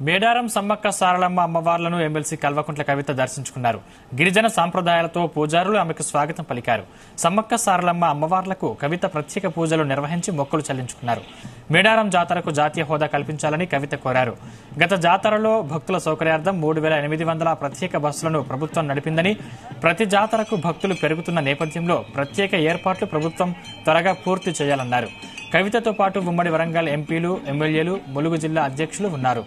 మేడారం సమ్మక్క సారలమ్మ అమ్మవార్లను ఎమ్మెల్సీ కల్వకుంట్ల కవిత దర్శించుకున్నారు. గిరిజన సాంప్రదాయాలతో పూజారులు ఆమెకు స్వాగతం పలికారు. సమ్మక్క సారలమ్మ అమ్మవార్లకు కవిత ప్రత్యేక పూజలు నిర్వహించి మొక్కులు చెల్లించుకున్నారు. మేడారం జాతరకు జాతీయ హోదా కల్పించాలని కవిత కోరారు. గత జాతరలో భక్తుల సౌకర్యార్థం 3800 ప్రత్యేక బస్సులను ప్రభుత్వం నడిపిందని, ప్రతి జాతరకు భక్తులు పెరుగుతున్న నేపథ్యంలో ప్రత్యేక ఏర్పాట్లు ప్రభుత్వం త్వరగా పూర్తి చేయాలన్నారు. కవితతో పాటు ఉమ్మడి వరంగల్ ఎంపీలు, ఎమ్మెల్యేలు, ములుగు జిల్లా అధ్యక్షులు ఉన్నారు.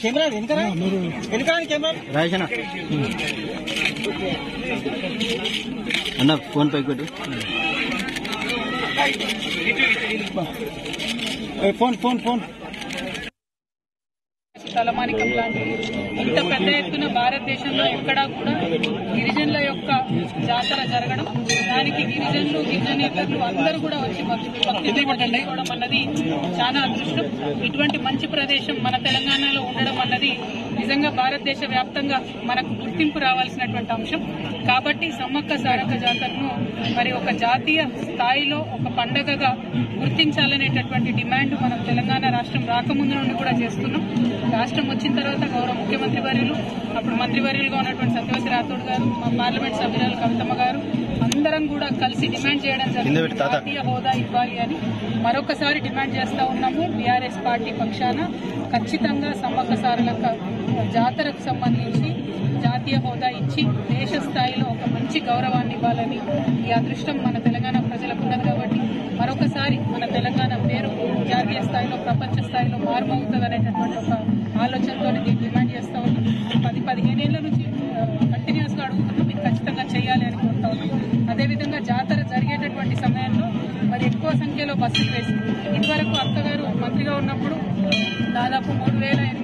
కెమెరా కెమెరా రాజన అన్న ఫోన్ పైకి పెట్టు. ఫోన్ తలమానికం లాంటి ఇంత పెద్ద ఎత్తున భారతదేశంలో ఎక్కడా కూడా గిరిజనుల యొక్క జాతర జరగడం, దానికి గిరిజనులు, గిరిజనేతరులు అందరూ కూడా వచ్చి భక్తిపోవడం అన్నది చాలా అదృష్టం. ఇటువంటి మంచి ప్రదేశం మన తెలంగాణలో ఉండడం అన్నది నిజంగా భారతదేశ వ్యాప్తంగా మనకు గుర్తింపు రావాల్సినటువంటి అంశం. కాబట్టి సమ్మక్క సారక్క జాతరను మరి ఒక జాతీయ స్థాయిలో ఒక పండగగా గుర్తించాలనేటటువంటి డిమాండ్ మనం తెలంగాణ రాష్ట్రం రాకముందు నుండి కూడా చేస్తున్నాం. రాష్ట్రం వచ్చిన తర్వాత గౌరవ ముఖ్యమంత్రి వర్యులు, అప్పుడు మంత్రివర్యులుగా ఉన్నటువంటి సత్యవతి రాథోడ్ గారు, మా పార్లమెంట్ సభ్యురాలు కవితమ్మ గారు అందరం కూడా కలిసి డిమాండ్ చేయడం జరిగింది. జాతీయ హోదా ఇవ్వాలి అని మరొకసారి డిమాండ్ చేస్తా ఉన్నాము. బీఆర్ఎస్ పార్టీ పక్షాన ఖచ్చితంగా సమ్మక్క సారలక్క జాతరకు సంబంధించి జాతీయ హోదా ఇచ్చి దేశ స్థాయిలో ఒక మంచి గౌరవాన్ని ఇవ్వాలని ఈ అదృష్టం మన తెలంగాణ ప్రజలకు ఉన్నది. కాబట్టి మరొకసారి మన తెలంగాణ పేరు జాతీయ స్థాయిలో, ప్రపంచ స్థాయిలో మారుమవుతుంది అనేటటువంటి ఒక ఆలోచనతో దీన్ని డిమాండ్ చేస్తా ఉన్నాం. 10-15 ఏళ్ల నుంచి కంటిన్యూస్ గా అడుగుతున్నాం, ఇది ఖచ్చితంగా చేయాలి అని కోరుతా ఉన్నాం. అదేవిధంగా జాతర జరిగేటటువంటి సమయంలో మరి ఎక్కువ సంఖ్యలో బస్సులు వేసి, ఇదివరకు అక్కగారు మంత్రిగా ఉన్నప్పుడు దాదాపు 3800